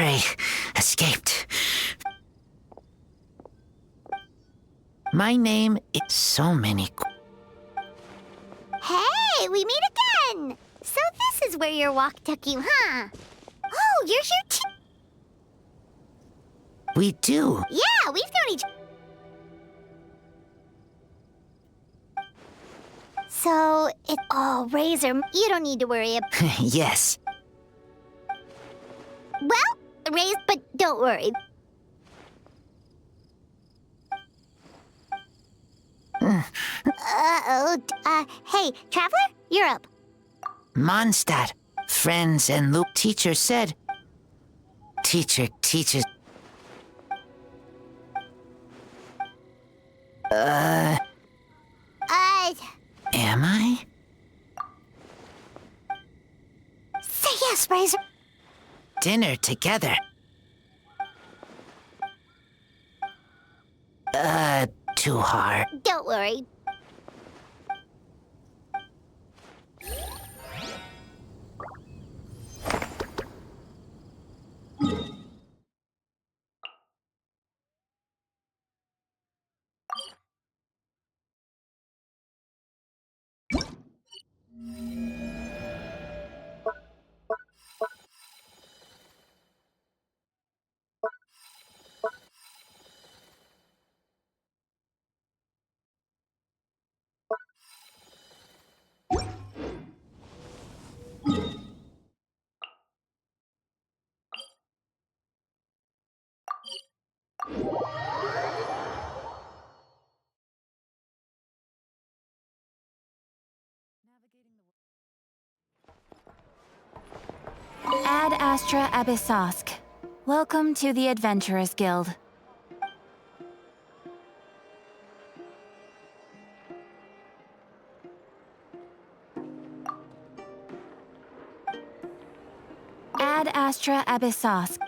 prey escaped. My name is so many. Hey, we meet again! So this is where your walk took you, huh? Oh, you're here too. We do. Yeah, we've known each. So it. Oh, Razor, you don't need to worry about. Yes. Well, but don't worry. Hey, Traveler, you're up. Mondstadt, friends and Luke teacher said. Teacher teaches. Am I? Say yes, Razor. Dinner together. Too hard. Don't worry. Ad Astra Abyssosk. Welcome to the Adventurers Guild. Ad Astra Abyssosk.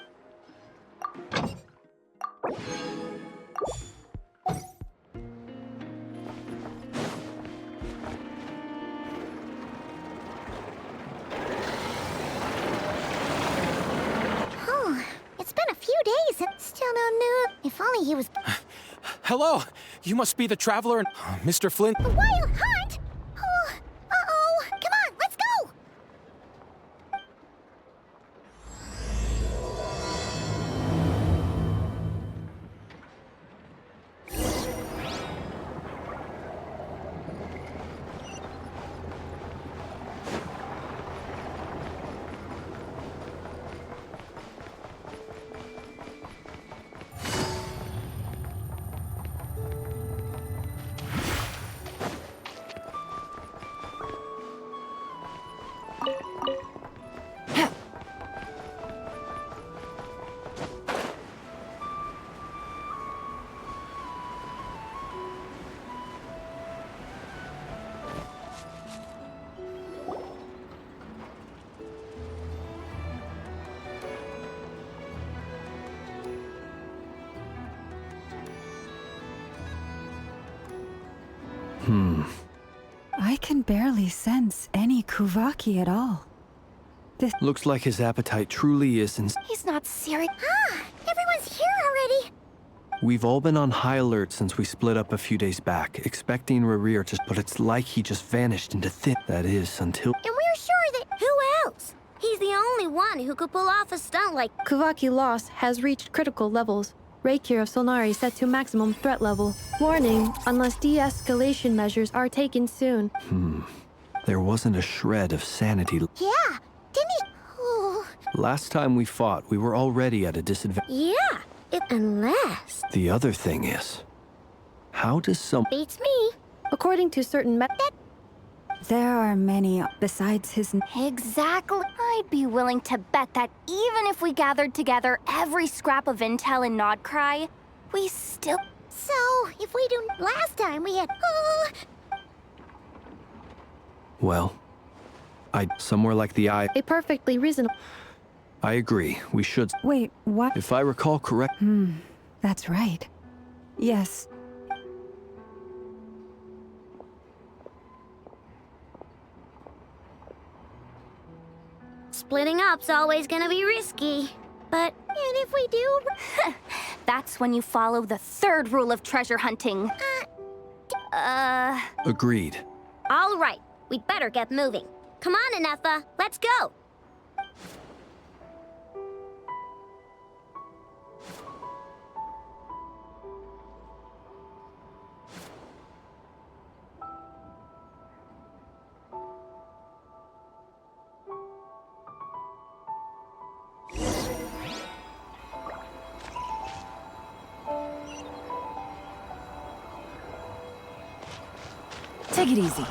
It's been a few days and still no news. If only he was. Hello! You must be the Traveler and Mr. Flint. The Wild Hunt? Oh, uh-oh. Come on, let's go! I can barely sense any Kuvaki at all. Looks like his appetite truly is He's not serious. Everyone's here already. We've all been on high alert since we split up a few days back, expecting Rerir to... But it's like he just vanished into thin... That is, until... And we're sure that... Who else? He's the only one who could pull off a stunt like... Kuvaki loss has reached critical levels. Reikir of Solnari set to maximum threat level. Warning, unless de-escalation measures are taken soon. There wasn't a shred of sanity. Yeah, didn't he? Oh. Last time we fought, we were already at a disadvantage. Yeah, unless... The other thing is... How does some... Beats me. According to certain There are many besides his... Exactly. I'd be willing to bet that even if we gathered together every scrap of intel in Nodcry, we still... So, if we do... Last time we had... Well... Somewhere like the Eye... a perfectly reasonable... I agree. We should... Wait, what? If I recall correct... That's right. Yes. Splitting up's always gonna be risky. But if we do? That's when you follow the third rule of treasure hunting. Agreed. All right, we'd better get moving. Come on, Anefa, let's go. Take it easy.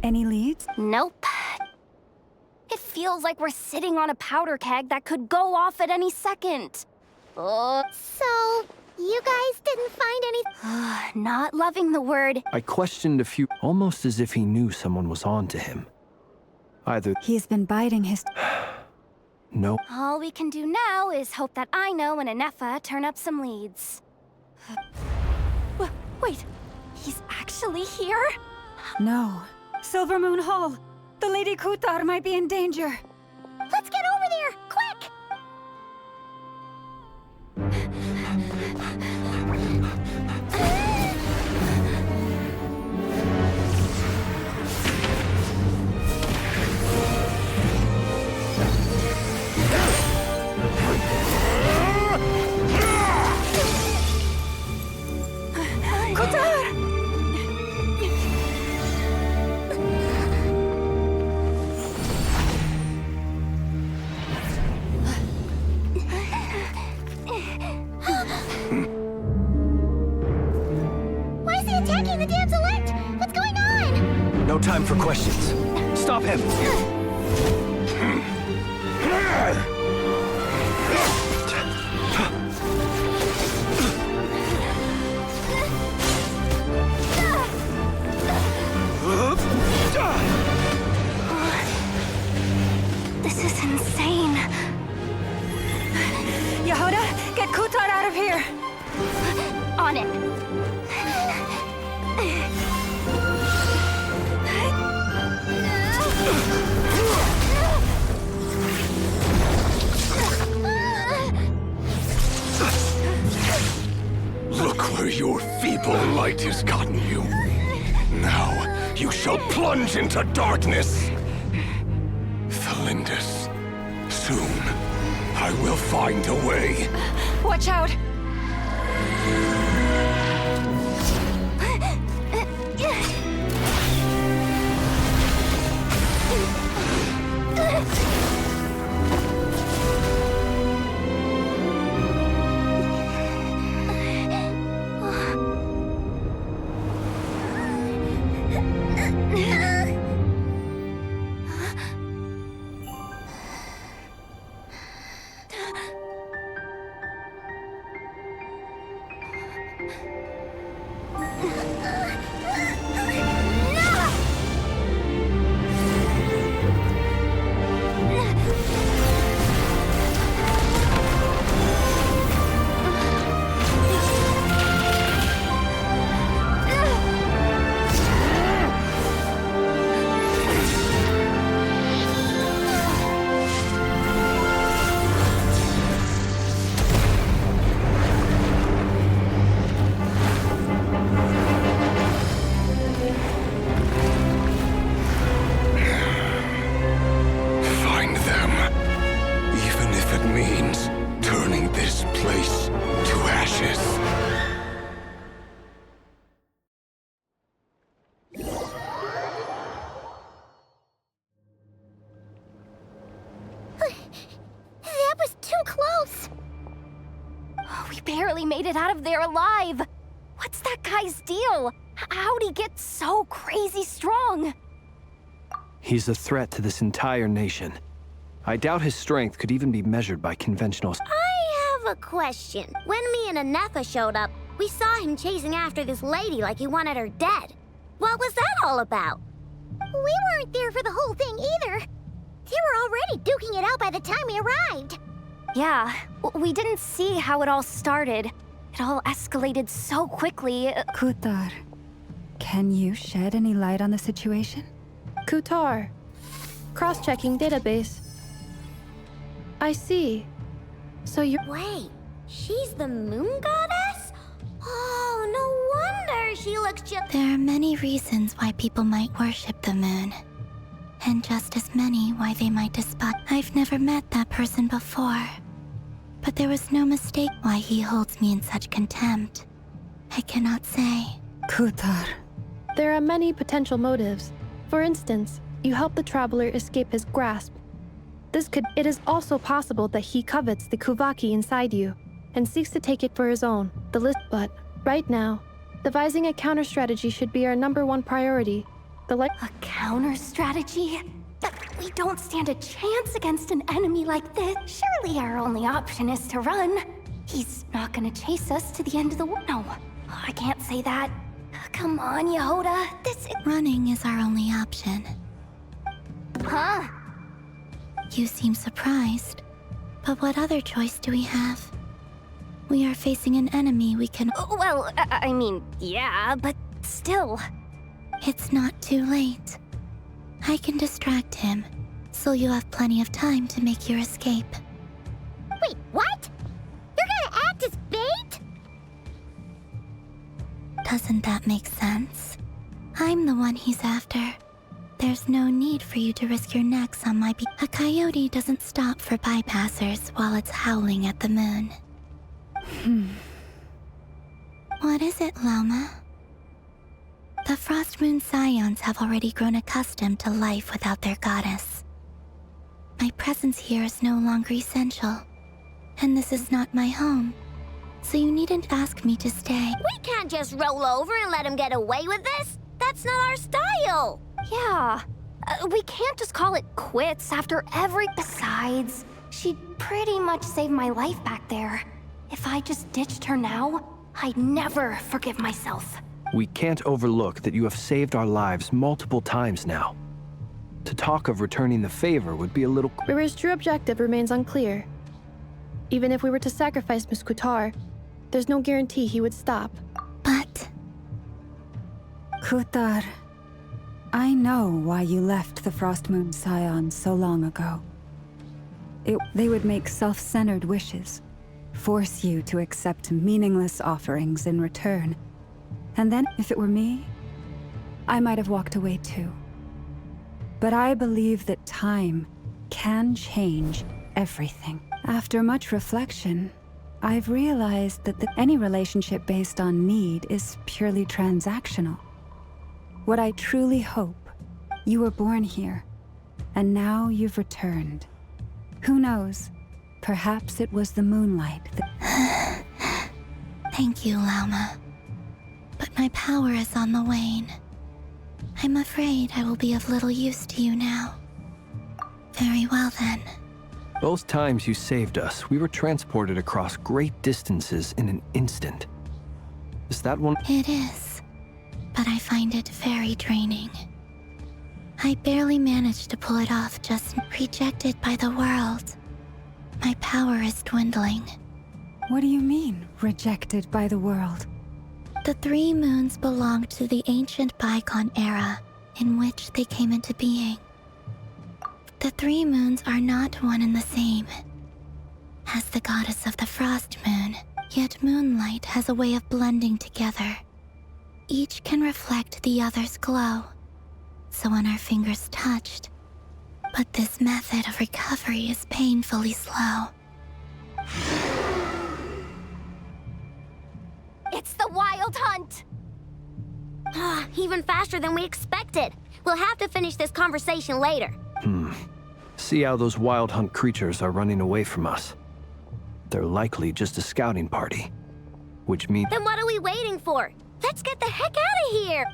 Any leads? Nope. It feels like we're sitting on a powder keg that could go off at any second. So, you guys didn't find any... Not loving the word. I questioned a few, almost as if he knew someone was on to him. Either He's been biding his... no, All we can do now is hope that Aino and Anefa turn up some leads. Wait, he's actually here? No. Silver Moon Hall. The Lady Kutar might be in danger. Let's get over there, quick! Why is he attacking the damselette? What's going on? no time for questions. Stop him! This is insane. Yehuda, get Kutar out of here! On it. Look where your feeble light has gotten you. Now you shall plunge into darkness. Felindus, soon I will find a way. Watch out! Find them, even if it means turning this place to ashes. That was too close. We barely made it out of there alive. What's that guy's deal? How'd he get so crazy strong? He's a threat to this entire nation. I doubt his strength could even be measured by conventional... I have a question. When me and Anefa showed up, we saw him chasing after this lady like he wanted her dead. What was that all about? We weren't there for the whole thing either. They were already duking it out by the time we arrived. Yeah, we didn't see how it all started. It all escalated so quickly. Kutar, can you shed any light on the situation? Kutar. Cross-checking database. I see. So you're... Wait, she's the moon goddess? Oh, no wonder she looks just... There are many reasons why people might worship the moon. And just as many why they might despise. I've never met that person before. But there was no mistake why he holds me in such contempt. I cannot say. Kutar. There are many potential motives. For instance, you help the traveler escape his grasp. It is also possible that he covets the Kuvaki inside you and seeks to take it for his own. But right now, devising a counter strategy should be our #1 priority. A counter strategy? But we don't stand a chance against an enemy like this. Surely our only option is to run. He's not gonna chase us to the end of the world. No, I can't say that. Come on, Yehoda. Running is our only option. Huh? You seem surprised. But what other choice do we have? We are facing an enemy we can... Well, I mean, yeah, but still. It's not too late. I can distract him, so you have plenty of time to make your escape. Wait, what? You're gonna act as bait? Doesn't that make sense? I'm the one he's after. There's no need for you to risk your necks on my A coyote doesn't stop for bypassers while it's howling at the moon. What is it, Loma? The Frost Moon Scions have already grown accustomed to life without their goddess. My presence here is no longer essential, and this is not my home, so you needn't ask me to stay. We can't just roll over and let him get away with this. That's not our style. Yeah. We can't just call it quits after every... Besides, she'd pretty much saved my life back there. If I just ditched her now, I'd never forgive myself. We can't overlook that you have saved our lives multiple times now. To talk of returning the favor would be a little... Riri's true objective remains unclear. Even if we were to sacrifice Miss Kutar, there's no guarantee he would stop. But... Kutar, I know why you left the Frost Moon Scions so long ago. They would make self-centered wishes, force you to accept meaningless offerings in return. And then, if it were me, I might have walked away too. But I believe that time can change everything. After much reflection, I've realized that any relationship based on need is purely transactional. What I truly hope, you were born here, and now you've returned. Who knows? Perhaps it was the moonlight that... Thank you, Lauma. But my power is on the wane. I'm afraid I will be of little use to you now. Very well then. Both times you saved us, we were transported across great distances in an instant. Is that one? It is, but I find it very draining. I barely managed to pull it off, just rejected by the world. My power is dwindling. What do you mean, rejected by the world? The 3 moons belonged to the ancient bygone era in which they came into being. The 3 moons are not one and the same. As the goddess of the Frost Moon, yet moonlight has a way of blending together. Each can reflect the other's glow, so when our fingers touched, but this method of recovery is painfully slow. It's the Wild Hunt! Even faster than we expected. We'll have to finish this conversation later. See how those Wild Hunt creatures are running away from us. They're likely just a scouting party. Which means... Then what are we waiting for? Let's get the heck out of here!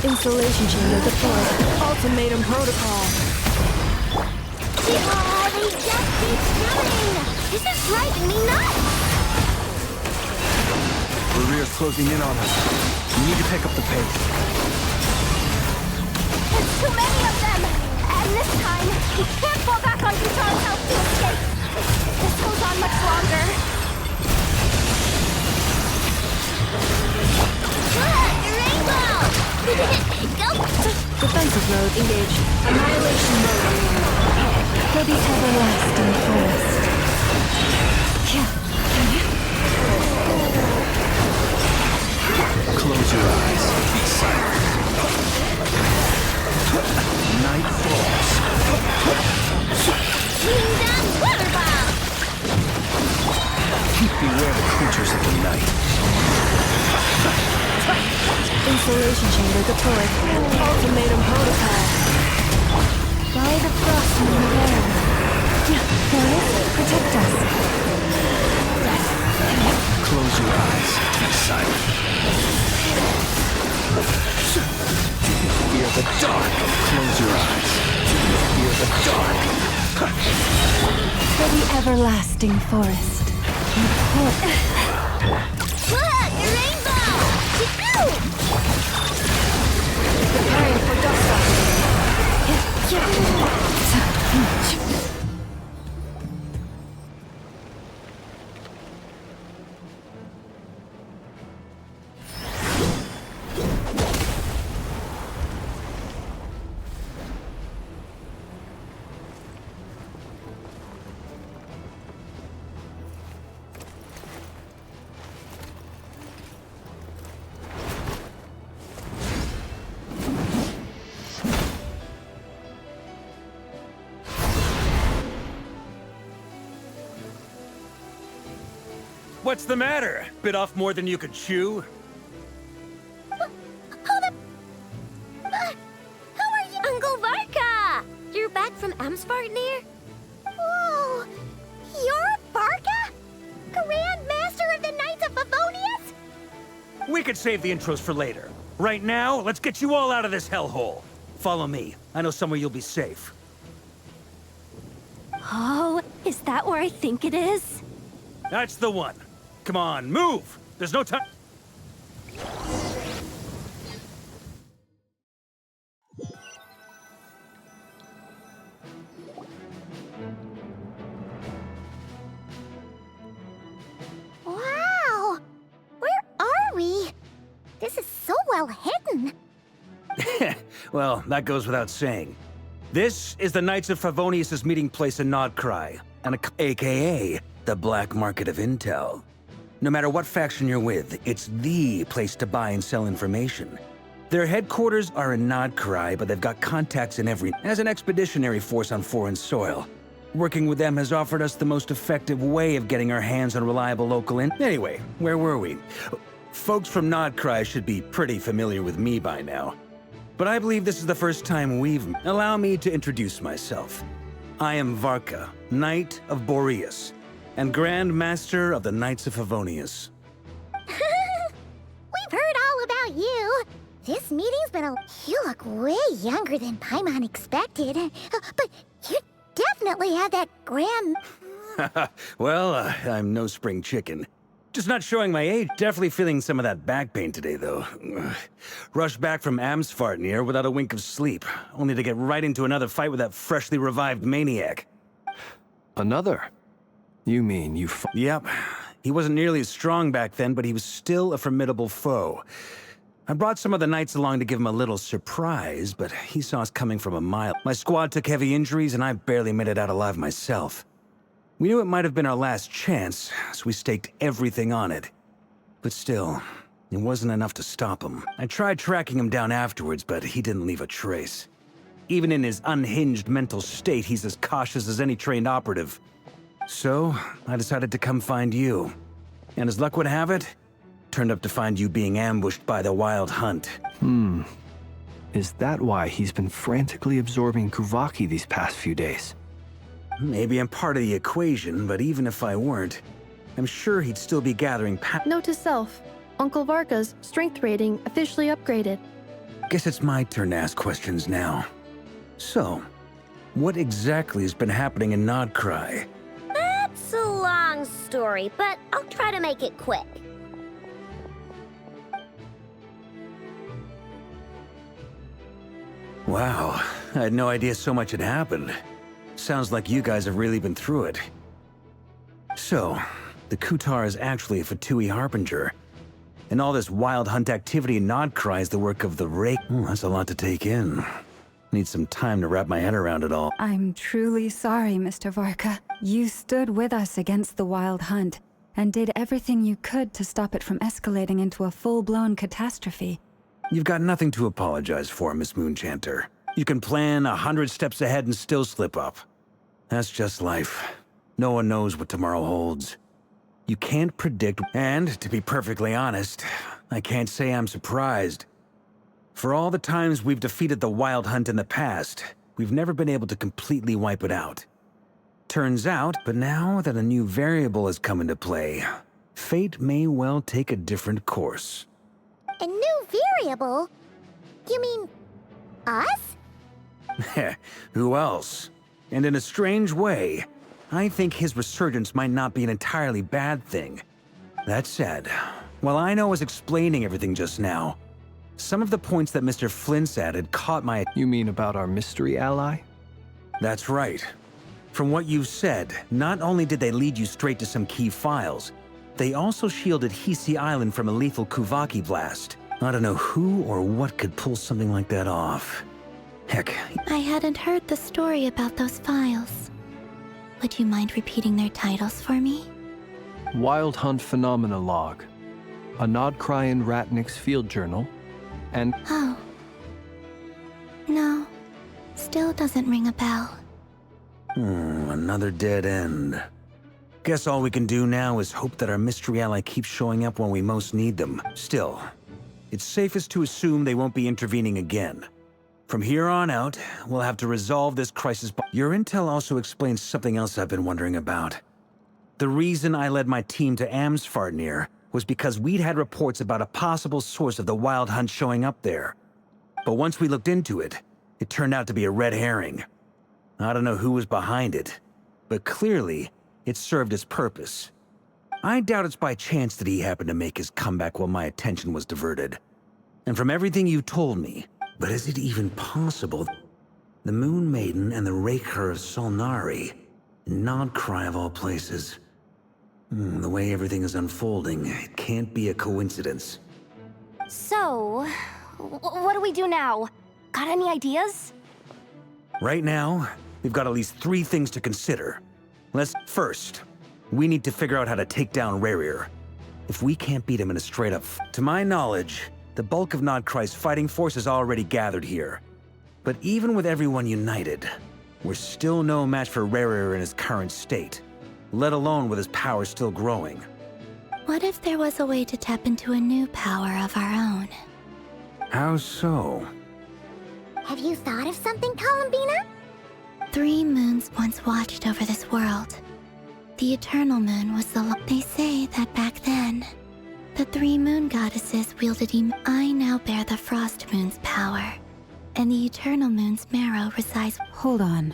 Installation chamber deployed. Ultimatum protocol. Oh, they just keep coming! This is driving me nuts! Rear's closing in on us. We need to pick up the pace. There's too many of them! And this time, we can't fall back on Guitar's help to escape! This goes on much longer. Rainbow! Go! Defensive mode engaged. Annihilation mode. For the everlasting forest. Close your eyes. Be silent. Night falls. Kingdom Water Ball! Beware the creatures of the night. Installation chamber deployed. Ultimatum protocol. By the frost moon there. Forest, protect us. Close your eyes. Be silent. Fear the dark. Close your eyes. Fear the dark. For the everlasting forest. Look! Rainbow! Preparing for dust up. What's the matter? Bit off more than you could chew? Hold up! How are you? Uncle Varka! You're back from Amsvartnir? Whoa! You're Varka? Grand Master of the Knights of Favonius? We could save the intros for later. Right now, let's get you all out of this hellhole. Follow me. I know somewhere you'll be safe. Oh, is that where I think it is? That's the one. Come on, move! There's no time. Wow! Where are we? This is so well hidden. Well, that goes without saying. This is the Knights of Favonius' meeting place in Nodcry, and aka the Black Market of Intel. No matter what faction you're with, it's the place to buy and sell information. Their headquarters are in Nodcry, but they've got contacts in every... As an expeditionary force on foreign soil, working with them has offered us the most effective way of getting our hands on reliable local Anyway, where were we? Folks from Nodcry should be pretty familiar with me by now. But I believe this is the first time we've... Allow me to introduce myself. I am Varka, Knight of Boreas, and Grand Master of the Knights of Favonius. We've heard all about you. This meeting's been You look way younger than Paimon expected. But you definitely have that grand... Well, I'm no spring chicken. Just not showing my age. Definitely feeling some of that back pain today, though. Rushed back from Amsvartnir without a wink of sleep, only to get right into another fight with that freshly revived maniac. Another? You mean you Yep. He wasn't nearly as strong back then, but he was still a formidable foe. I brought some of the knights along to give him a little surprise, but he saw us coming from a mile. My squad took heavy injuries, and I barely made it out alive myself. We knew it might have been our last chance, so we staked everything on it. But still, it wasn't enough to stop him. I tried tracking him down afterwards, but he didn't leave a trace. Even in his unhinged mental state, he's as cautious as any trained operative. So, I decided to come find you. And as luck would have it, turned up to find you being ambushed by the Wild Hunt. Is that why he's been frantically absorbing Kuvaki these past few days? Maybe I'm part of the equation, but even if I weren't, I'm sure he'd still be gathering Note to self, Uncle Varka's strength rating officially upgraded. guess it's my turn to ask questions now. So, what exactly has been happening in Nodcry? That's a long story, but I'll try to make it quick. Wow, I had no idea so much had happened. Sounds like you guys have really been through it. So, the Kutar is actually a Fatui Harbinger. And all this wild hunt activity in Nodcry is the work of the Rake. That's a lot to take in. Need some time to wrap my head around it all. I'm truly sorry, Mr. Varka. You stood with us against the Wild Hunt and did everything you could to stop it from escalating into a full-blown catastrophe. You've got nothing to apologize for, Miss Moonchanter. You can plan 100 steps ahead and still slip up. That's just life. No one knows what tomorrow holds. You can't predict, and to be perfectly honest, I can't say I'm surprised. For all the times we've defeated the Wild Hunt in the past, we've never been able to completely wipe it out. Turns out, but now that a new variable has come into play, fate may well take a different course. A new variable? You mean us? Who else? And in a strange way, I think his resurgence might not be an entirely bad thing. That said, while I was explaining everything just now, some of the points that Mr. Flint's added caught my... You mean about our mystery ally? That's right. From what you've said, not only did they lead you straight to some key files, they also shielded Hisi Island from a lethal Kuvaki blast. I don't know who or what could pull something like that off. Heck. I hadn't heard the story about those files. Would you mind repeating their titles for me? Wild Hunt Phenomena Log, a Nodcryan Ratnik's Field Journal, and... Oh. No. Still doesn't ring a bell. Another dead end. Guess all we can do now is hope that our mystery ally keeps showing up when we most need them. Still, it's safest to assume they won't be intervening again. From here on out, we'll have to resolve this crisis. Your intel also explains something else I've been wondering about. The reason I led my team to Amsfartnir was because we'd had reports about a possible source of the Wild Hunt showing up there. But once we looked into it, it turned out to be a red herring. I don't know who was behind it, but clearly, it served its purpose. I doubt it's by chance that he happened to make his comeback while my attention was diverted. And from everything you told me, but is it even possible? The Moon Maiden and the Raker of Solnari, Nodcry of all places. The way everything is unfolding, it can't be a coincidence. So, what do we do now? Got any ideas? Right now, we've got at least 3 things to consider. First, we need to figure out how to take down Rerir. If we can't beat him in a straight-up to my knowledge, the bulk of Nodcry's fighting force is already gathered here. But even with everyone united, we're still no match for Rerir in his current state, let alone with his power still growing. What if there was a way to tap into a new power of our own? How so? Have you thought of something, Columbina? 3 moons once watched over this world. The Eternal Moon was the They say that back then, the 3 moon goddesses wielded I now bear the Frost Moon's power, and the Eternal Moon's marrow resides... Hold on.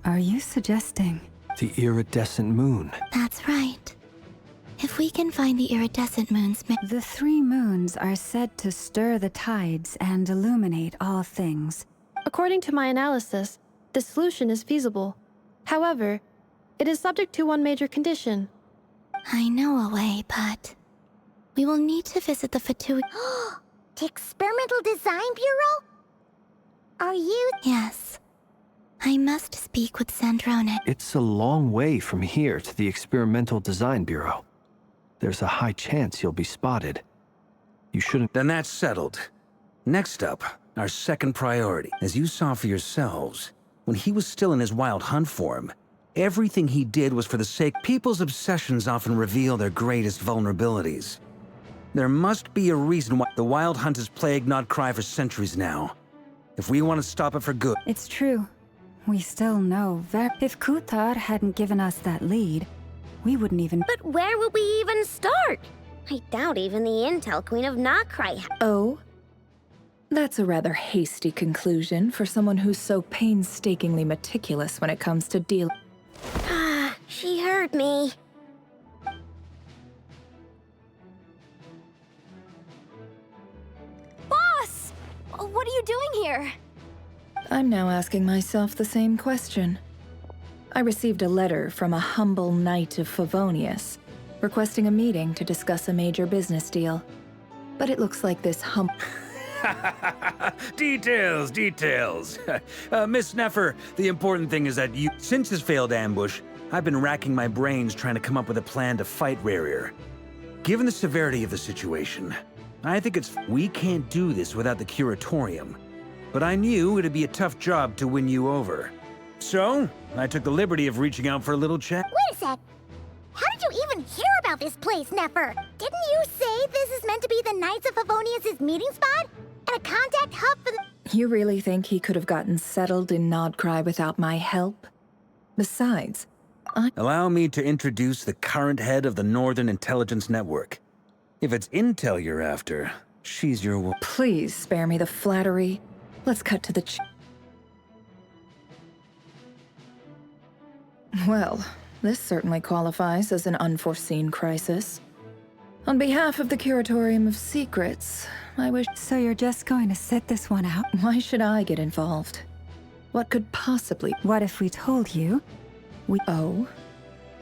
Are you suggesting... The iridescent moon. That's right. If we can find the iridescent moon's... The 3 moons are said to stir the tides and illuminate all things. According to my analysis, this solution is feasible. However, it is subject to one major condition. I know a way, but... we will need to visit the Fatui... The Experimental Design Bureau? Are you... Yes. I must speak with Sandrone. It's a long way from here to the Experimental Design Bureau. There's a high chance you'll be spotted. You shouldn't... Then that's settled. Next up, our second priority. As you saw for yourselves, when he was still in his Wild Hunt form, everything he did was for the sake... People's obsessions often reveal their greatest vulnerabilities. There must be a reason why the Wild Hunt has plagued Nodcry for centuries now. If we want to stop it for good... It's true. We still know if Kutar hadn't given us that lead, we wouldn't even... But where would we even start? I doubt even the Intel Queen of Nodcry... Oh? That's a rather hasty conclusion for someone who's so painstakingly meticulous when it comes to deal. Ah, she heard me. Boss! What are you doing here? I'm now asking myself the same question. I received a letter from a humble knight of Favonius, requesting a meeting to discuss a major business deal. But it looks like this Details, details. Miss Neffer, the important thing is that since his failed ambush, I've been racking my brains trying to come up with a plan to fight Rarier. Given the severity of the situation, I think we can't do this without the Curatorium. But I knew it'd be a tough job to win you over. So, I took the liberty of reaching out for a little chat. Wait a sec. How did you even hear about this place, Neffer? Didn't you say this is meant to be the Knights of Favonius' meeting spot? And a contact hub for the— You really think he could have gotten settled in Nodcry without my help? Besides, Allow me to introduce the current head of the Northern Intelligence Network. If it's intel you're after, she's your Please spare me the flattery. Let's cut to the Well, this certainly qualifies as an unforeseen crisis. On behalf of the Curatorium of Secrets, I wish— So you're just going to sit this one out? Why should I get involved? What could possibly— What if we told you? Oh?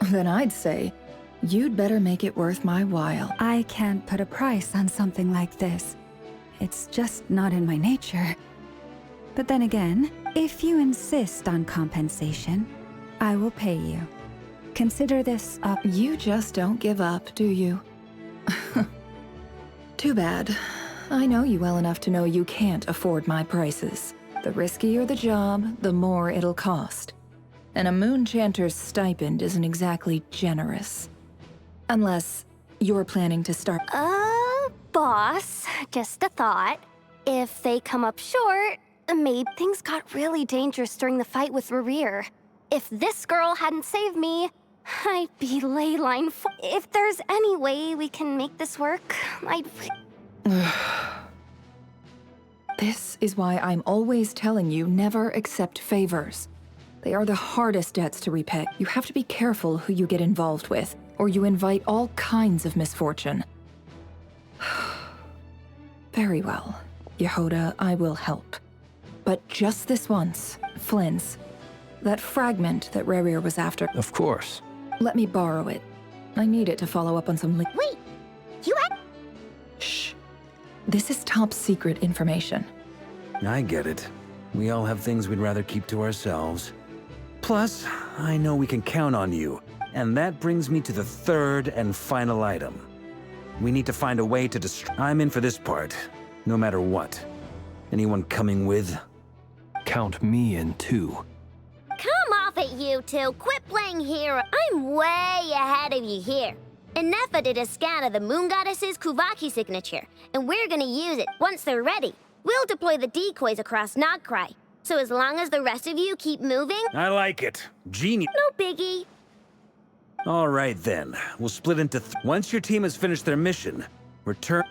Then I'd say, you'd better make it worth my while. I can't put a price on something like this. It's just not in my nature. But then again, if you insist on compensation, I will pay you. Consider this up. You just don't give up, do you? Too bad. I know you well enough to know you can't afford my prices. The riskier the job, the more it'll cost. And a Moonchanter's stipend isn't exactly generous. Unless you're planning to start— Boss, just a thought. If they come up short, maybe things got really dangerous during the fight with Rarier. If this girl hadn't saved me, I'd be leyline for— If there's any way we can make this work, I'd— This is why I'm always telling you never accept favors. They are the hardest debts to repay. You have to be careful who you get involved with, or you invite all kinds of misfortune. Very well. Yehoda, I will help. But just this once, Flynn's. That fragment that Rarier was after. Of course. Let me borrow it. I need it to follow up on some— Wait! You had— Shh. This is top secret information. I get it. We all have things we'd rather keep to ourselves. Plus, I know we can count on you. And that brings me to the third and final item. We need to find a way to I'm in for this part, no matter what. Anyone coming with? Count me in too. Come off it, you two! Quit playing hero! I'm way ahead of you here. And Neffa did a scan of the Moon Goddess's Kuvaki signature, and we're gonna use it once they're ready. We'll deploy the decoys across Nodcry. So as long as the rest of you keep moving— I like it. Genius. No biggie. All right then. We'll split into once your team has finished their mission, return.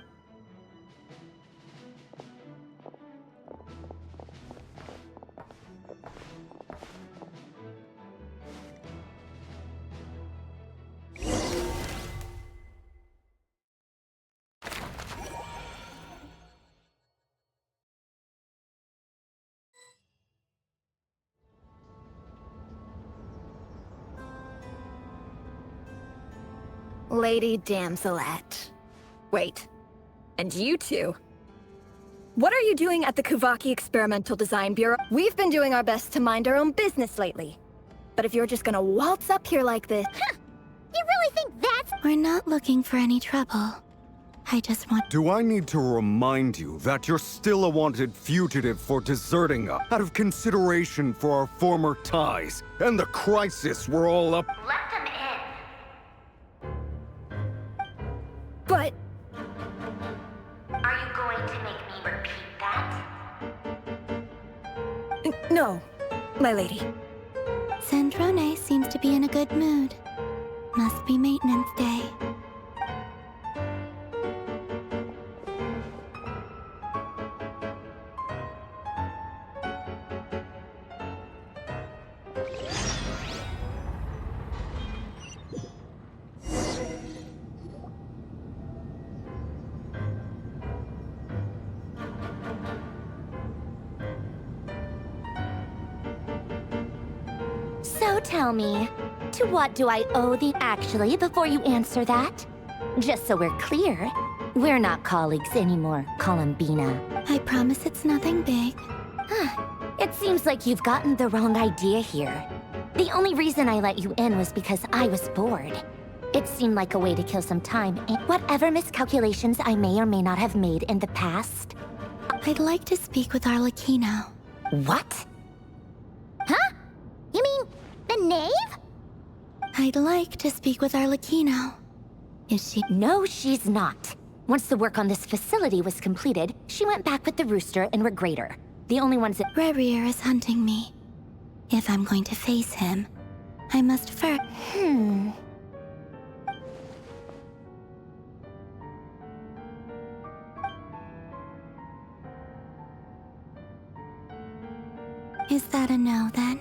Lady Damselette. Wait, and you two? What are you doing at the Kuvaki Experimental Design Bureau? We've been doing our best to mind our own business lately. But if you're just gonna waltz up here like this— You really think that's— We're not looking for any trouble. I just want— Do I need to remind you that you're still a wanted fugitive for deserting us out of consideration for our former ties and the crisis we're all up— Let them in. But— Are you going to make me repeat that? No, my lady. Sandrone seems to be in a good mood. Must be maintenance day. So tell me, to what do I owe the... Actually, before you answer that, just so we're clear, we're not colleagues anymore, Columbina. I promise it's nothing big. It seems like you've gotten the wrong idea here. The only reason I let you in was because I was bored. It seemed like a way to kill some time, and whatever miscalculations I may or may not have made in the past. I'd like to speak with Arlecchino. What? Huh? You mean the knave? I'd like to speak with Arlecchino. Is she? No, she's not. Once the work on this facility was completed, she went back with the rooster and Regrator. The only ones that... Rerir is hunting me. If I'm going to face him, I must first... Is that a no, then?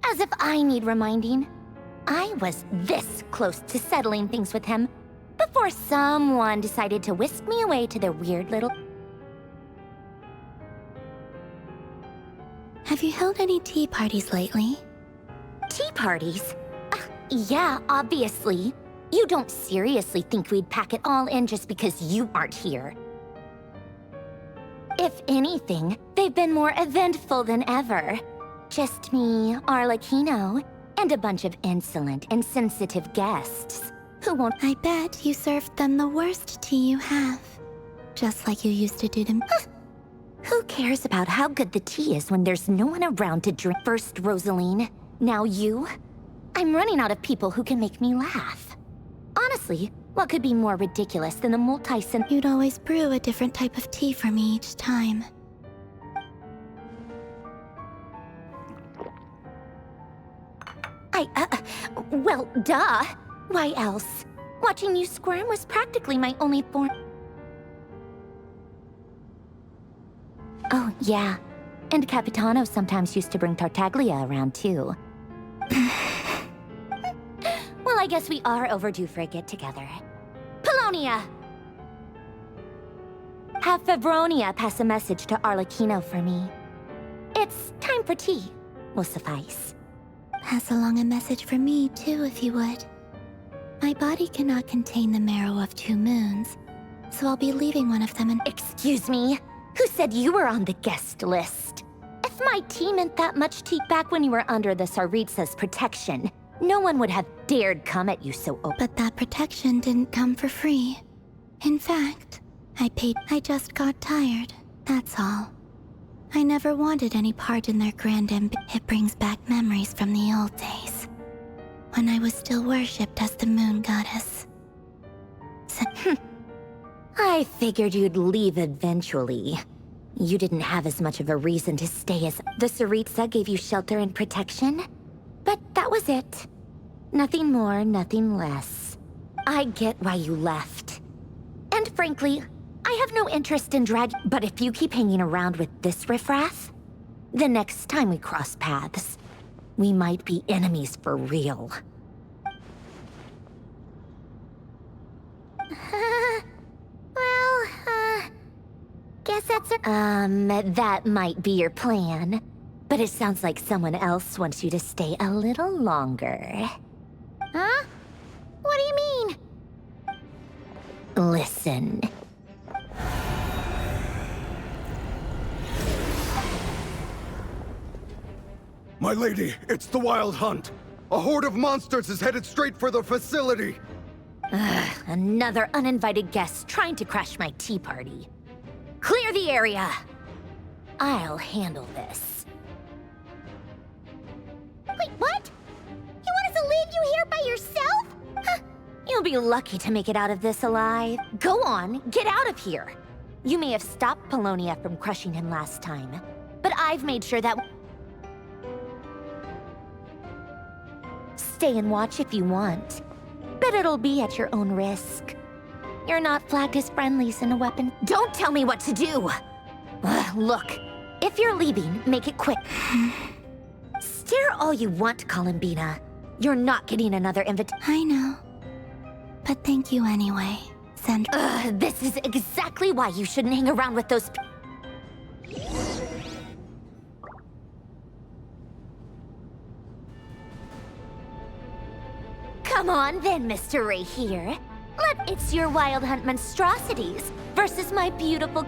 As if I need reminding. I was this close to settling things with him before someone decided to whisk me away to their weird little... Have you held any tea parties lately? Tea parties? Yeah, obviously. You don't seriously think we'd pack it all in just because you aren't here. If anything, they've been more eventful than ever. Just me, Arlecchino, and a bunch of insolent, insensitive guests who won't... I bet you served them the worst tea you have. Just like you used to do to me. Who cares about how good the tea is when there's no one around to drink? First Rosaline, now you? I'm running out of people who can make me laugh. Honestly, what could be more ridiculous than the multi-sin... You'd always brew a different type of tea for me each time. Well, duh. Why else? Watching you squirm was practically my only form... Oh, yeah. And Capitano sometimes used to bring Tartaglia around, too. Well, I guess we are overdue for a get-together. Polonia! Have Fevronia pass a message to Arlecchino for me. It's time for tea. Will suffice. Pass along a message for me, too, if you would. My body cannot contain the marrow of 2 moons, so I'll be leaving one of them in... Excuse me? Who said you were on the guest list? If my tea meant that much to you back when you were under the Tsaritsa's protection, no one would have dared come at you so open. But that protection didn't come for free. In fact, I paid... I just got tired, that's all. I never wanted any part in their grand It brings back memories from the old days, when I was still worshipped as the moon goddess. I figured you'd leave eventually. You didn't have as much of a reason to stay as... The Tsaritsa gave you shelter and protection, but that was it. Nothing more, nothing less. I get why you left. And frankly, I have no interest in but if you keep hanging around with this riffraff, the next time we cross paths, we might be enemies for real. Guess that's that might be your plan. But it sounds like someone else wants you to stay a little longer. Huh? What do you mean? Listen. My lady, it's the Wild Hunt. A horde of monsters is headed straight for the facility. Another uninvited guest trying to crash my tea party. Clear the area. I'll handle this. Wait, what? You want us to leave you here by yourself? Huh. You'll be lucky to make it out of this alive. Go on, get out of here. You may have stopped Polonia from crushing him last time, but I've made sure that... Stay and watch if you want, but it'll be at your own risk. You're not flagged as friendlies in a weapon. Don't tell me what to do! Look, if you're leaving, make it quick. Stare all you want, Columbina. You're not getting another invitation. I know. But thank you anyway, Sandra. This is exactly why you shouldn't hang around with those... Come on then, Mr. Ray here. It's your wild hunt monstrosities versus my beautiful...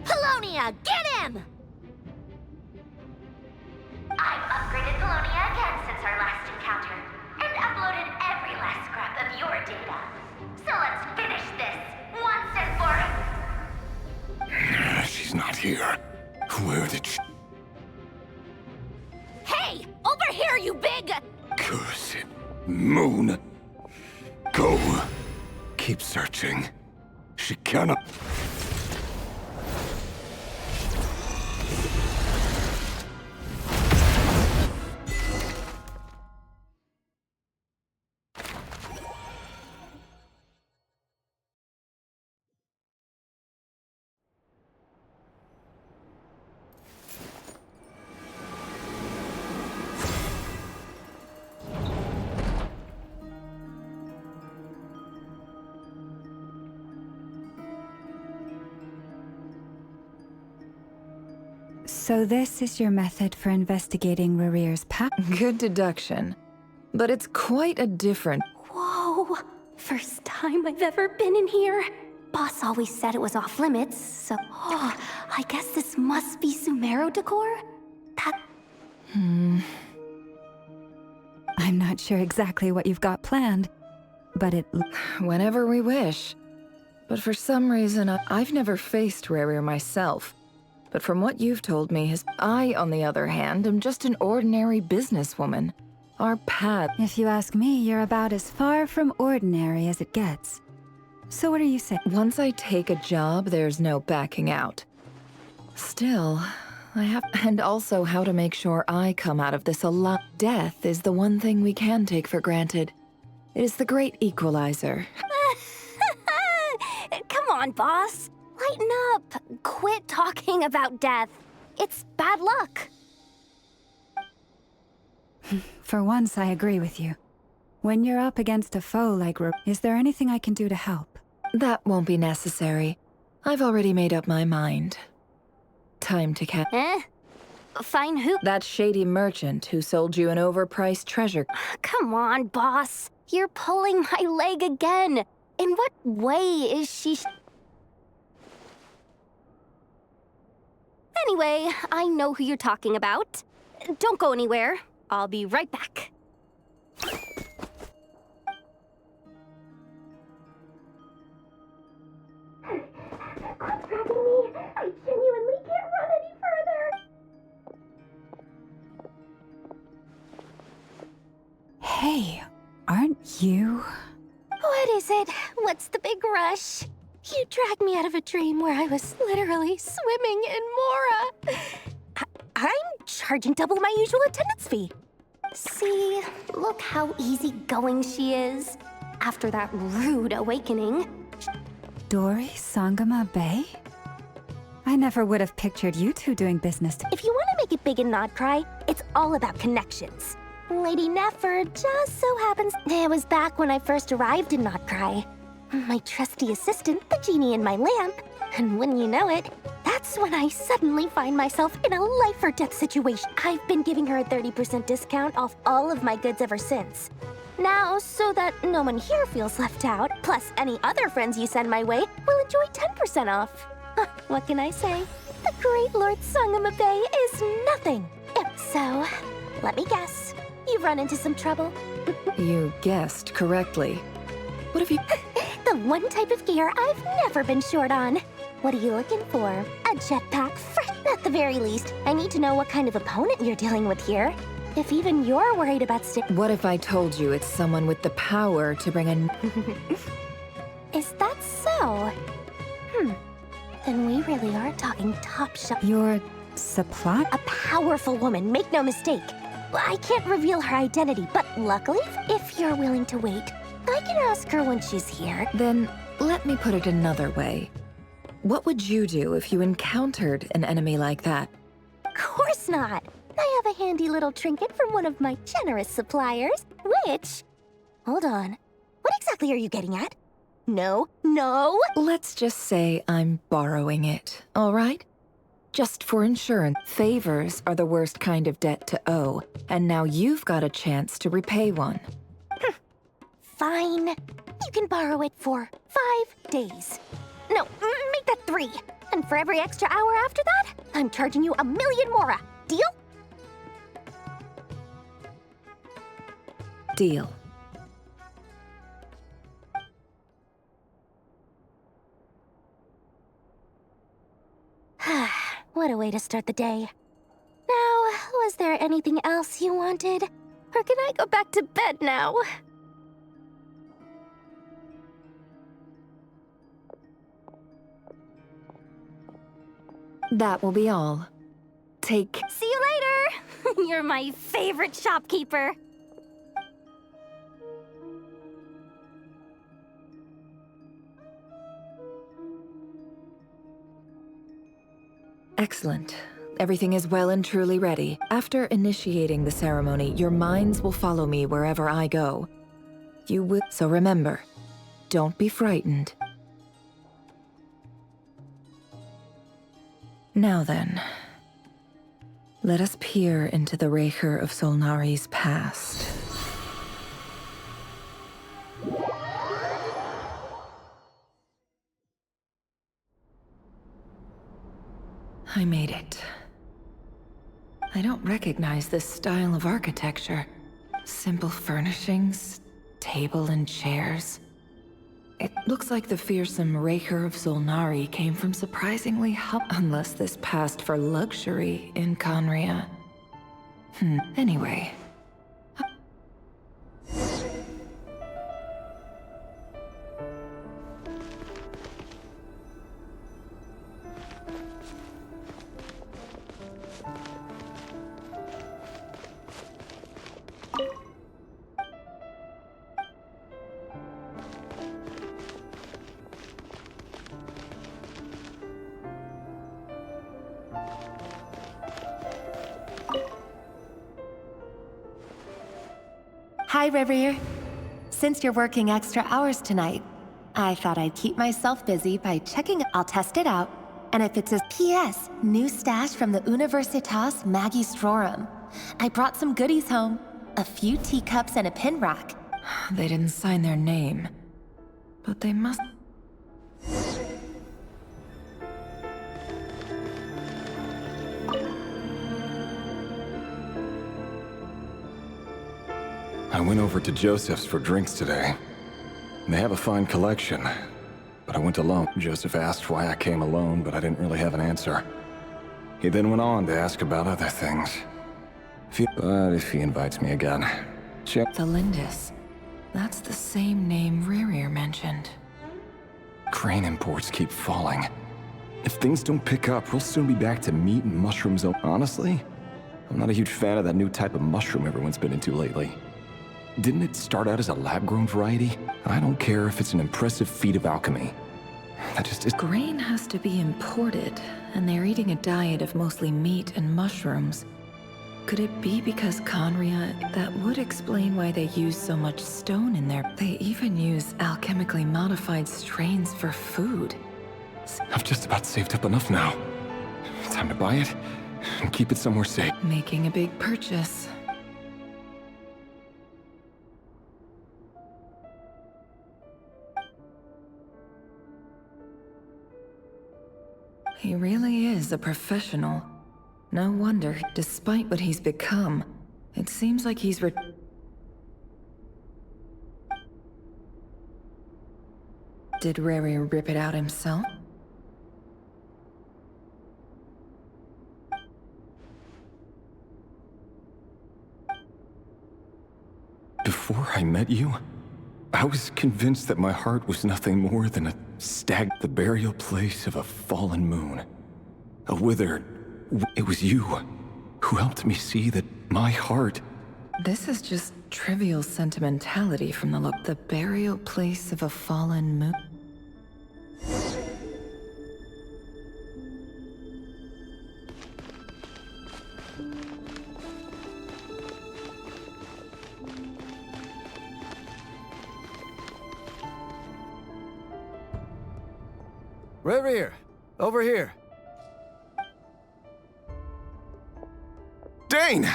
Polonia, get him! I've upgraded Polonia again since our last encounter, and uploaded every last scrap of your data. So let's finish this, once and for... She's not here. Where did she... Hey! you big? Cursed moon. Go. Keep searching. She cannot... So this is your method for investigating Rarir's past? Good deduction. But it's quite a different... Whoa! First time I've ever been in here. Boss always said it was off limits, so... Oh, I guess this must be Sumero decor? That... I'm not sure exactly what you've got planned, but it... Whenever we wish. But for some reason, I've never faced Rarir myself. But from what you've told me, I, on the other hand, am just an ordinary businesswoman. Our path... If you ask me, you're about as far from ordinary as it gets. So what are you saying? Once I take a job, there's no backing out. Still, I have... And also how to make sure I come out of this alive. Death is the one thing we can take for granted. It is the great equalizer. Come on, boss. Lighten up. Quit talking about death. It's bad luck. For once, I agree with you. When you're up against a foe like is there anything I can do to help? That won't be necessary. I've already made up my mind. Time to catch... Find who? That shady merchant who sold you an overpriced treasure. Come on, boss. You're pulling my leg again. In what way is she... Anyway, I know who you're talking about. Don't go anywhere. I'll be right back. I genuinely can't run any further. Hey, aren't you... What is it? What's the big rush? You dragged me out of a dream where I was literally swimming in Mora. I'm charging double my usual attendance fee. See, look how easygoing she is. After that rude awakening. Dori Sangama Bay? I never would have pictured you two doing business If you want to make it big in Nodcry, it's all about connections. Lady Nefer just so happens it was back when I first arrived in Nodcry. My trusty assistant, the genie in my lamp. And wouldn't you know it, that's when I suddenly find myself in a life-or-death situation. I've been giving her a 30% discount off all of my goods ever since. Now, so that no one here feels left out, plus any other friends you send my way will enjoy 10% off. What can I say? The great Lord Sangama Bay is nothing. So, let me guess. You've run into some trouble. You guessed correctly. What have you... The one type of gear I've never been short on. What are you looking for? A jetpack? At the very least, I need to know what kind of opponent you're dealing with here. If even you're worried about What if I told you it's someone with the power to bring a... Is that so? Then we really are talking top shelf. Your supply? A powerful woman, make no mistake. I can't reveal her identity, but luckily, if you're willing to wait, I can ask her when she's here. Then, let me put it another way. What would you do if you encountered an enemy like that? Of course not. I have a handy little trinket from one of my generous suppliers, which... Hold on. What exactly are you getting at? No. Let's just say I'm borrowing it, all right? Just for insurance. Favors are the worst kind of debt to owe, and now you've got a chance to repay one. Fine. You can borrow it for 5 days. No, make that 3. And for every extra hour after that, I'm charging you 1,000,000 mora. Deal? Deal. What a way to start the day. Now, was there anything else you wanted? Or can I go back to bed now? That will be all. Take... See you later! You're my favorite shopkeeper. Excellent. Everything is well and truly ready. After initiating the ceremony, your minds will follow me wherever I go. You will... So remember, don't be frightened. Now then, let us peer into the Raker of Solnari's past. I made it. I don't recognize this style of architecture. Simple furnishings, table and chairs. It looks like the fearsome Raker of Solnari came from surprisingly unless this passed for luxury in Conria. Anyway. Hi, Rivier. Since you're working extra hours tonight, I thought I'd keep myself busy by checking. I'll test it out, and if it's a P.S., new stash from the Universitas Magistrorum. I brought some goodies home. A few teacups and a pin rack. They didn't sign their name, but they must... I went over to Joseph's for drinks today. They have a fine collection, but I went alone. Joseph asked why I came alone, but I didn't really have an answer. He then went on to ask about other things. But if he invites me again, The Lindis. That's the same name Rerir mentioned. Crane imports keep falling. If things don't pick up, we'll soon be back to meat and mushrooms. Honestly, I'm not a huge fan of that new type of mushroom everyone's been into lately. Didn't it start out as a lab-grown variety? I don't care if it's an impressive feat of alchemy. That just is... Grain has to be imported, and they're eating a diet of mostly meat and mushrooms. Could it be because Conria... That would explain why they use so much stone in there. They even use alchemically modified strains for food. I've just about saved up enough now. Time to buy it and keep it somewhere safe. Making a big purchase. He really is a professional. No wonder, despite what he's become, it seems like he's Did Rary rip it out himself? Before I met you, I was convinced that my heart was nothing more than a stag, the burial place of a fallen moon. A withered... It was you who helped me see that my heart... This is just trivial sentimentality from the burial place of a fallen moon. Rerir, over here. Dane!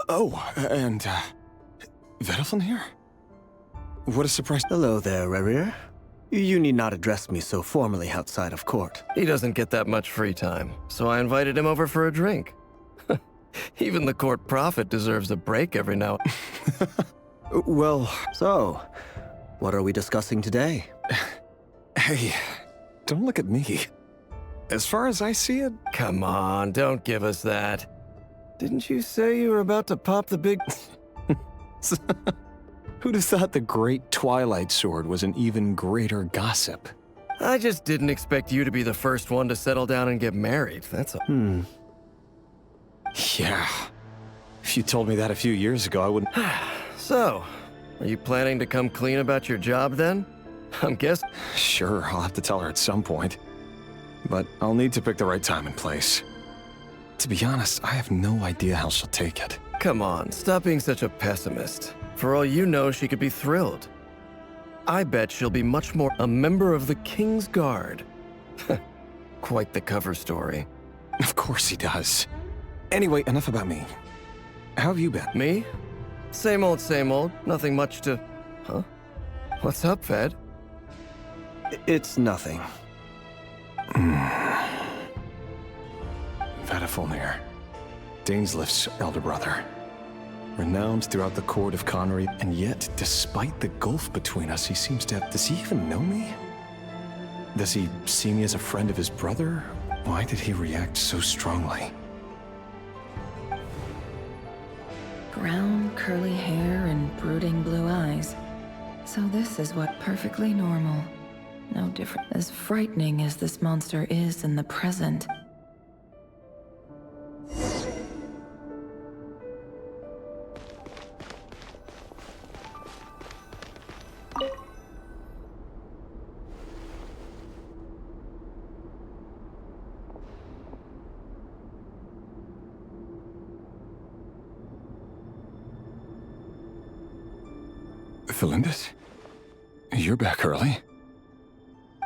Oh, and, Vedelfin here? What a surprise. Hello there, Rerir. You need not address me so formally outside of court. He doesn't get that much free time, so I invited him over for a drink. Even the court prophet deserves a break every now and... Well, so, what are we discussing today? Hey, don't look at me. As far as I see it... Come on, don't give us that. Didn't you say you were about to pop the big... Who'd have thought the great Twilight Sword was an even greater gossip? I just didn't expect you to be the first one to settle down and get married, that's all. Yeah. If you told me that a few years ago, I wouldn't... So, are you planning to come clean about your job then? I'm guessing... Sure, I'll have to tell her at some point. But I'll need to pick the right time and place. To be honest, I have no idea how she'll take it. Come on, stop being such a pessimist. For all you know, she could be thrilled. I bet she'll be much more a member of the King's Guard. Quite the cover story. Of course he does. Anyway, enough about me. How have you been? Me? Same old, same old. Nothing much to... Huh? What's up, Fed? It's nothing. Vedifulnir, Dainsleif's elder brother. Renowned throughout the court of Connery, and yet, despite the gulf between us, he seems to have... Does he even know me? Does he see me as a friend of his brother? Why did he react so strongly? Brown, curly hair and brooding blue eyes. So this is what perfectly normal. No different. As frightening as this monster is in the present. Felindis? You're back early?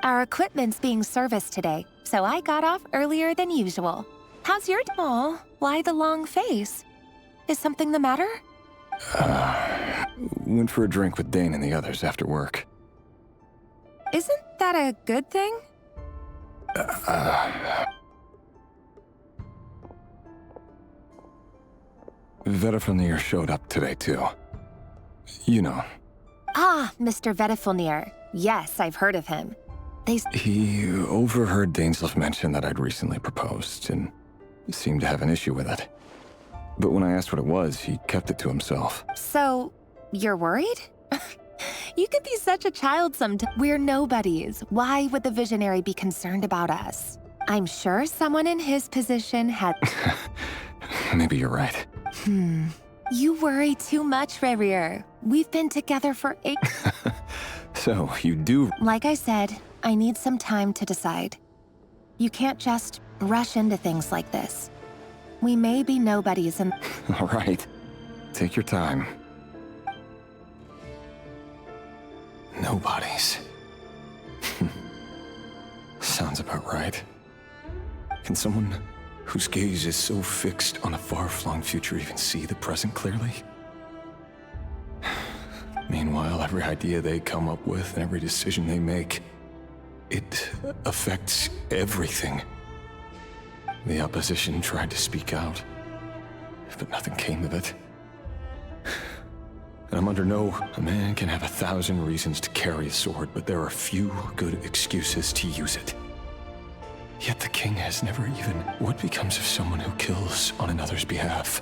Our equipment's being serviced today, so I got off earlier than usual. How's your... Aw, why the long face? Is something the matter? Went for a drink with Dane and the others after work. Isn't that a good thing? Vedifulnir showed up today, too. You know. Ah, Mr. Vedifulnir. Yes, I've heard of him. He overheard Dainsleif mention that I'd recently proposed, and seemed to have an issue with it. But when I asked what it was, he kept it to himself. So, you're worried? You could be such a child sometimes. We're nobodies. Why would the visionary be concerned about us? I'm sure someone in his position had... Maybe you're right. You worry too much, Rerir. We've been together for 8... So, you do... Like I said, I need some time to decide. You can't just rush into things like this. We may be nobodies and... All right. Take your time. Nobodies. Sounds about right. Can someone whose gaze is so fixed on a far-flung future even see the present clearly? Meanwhile, every idea they come up with and every decision they make, it affects everything. The opposition tried to speak out, but nothing came of it. And I'm under no... A man can have 1,000 reasons to carry a sword, but there are few good excuses to use it. Yet the king has never even... What becomes of someone who kills on another's behalf?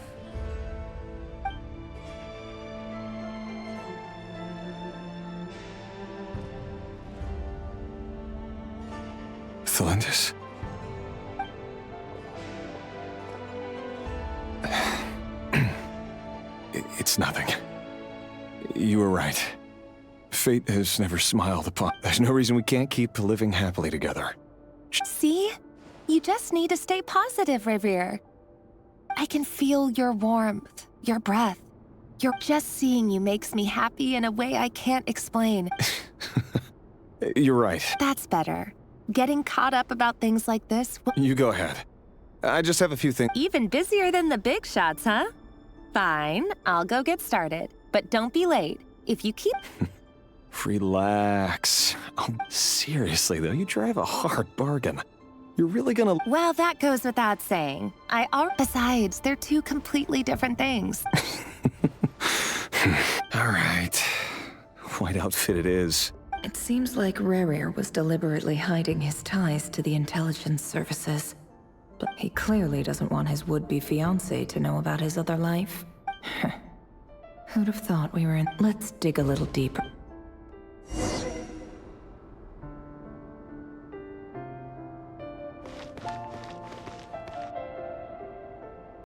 Felindis? It's nothing. You were right. Fate has never smiled upon... There's no reason we can't keep living happily together. See? You just need to stay positive, Rerir. I can feel your warmth, your breath. Just seeing you makes me happy in a way I can't explain. You're right. That's better. Getting caught up about things like this... You go ahead. I just have a few things... Even busier than the big shots, huh? Fine, I'll go get started. But don't be late. If you keep... Relax. Oh, seriously, though, you drive a hard bargain. You're really gonna... Well, that goes without saying. Besides, they're two completely different things. All right. White outfit it is. It seems like Rerir was deliberately hiding his ties to the intelligence services. But he clearly doesn't want his would-be fiancé to know about his other life. Who'd have thought we were in? Let's dig a little deeper.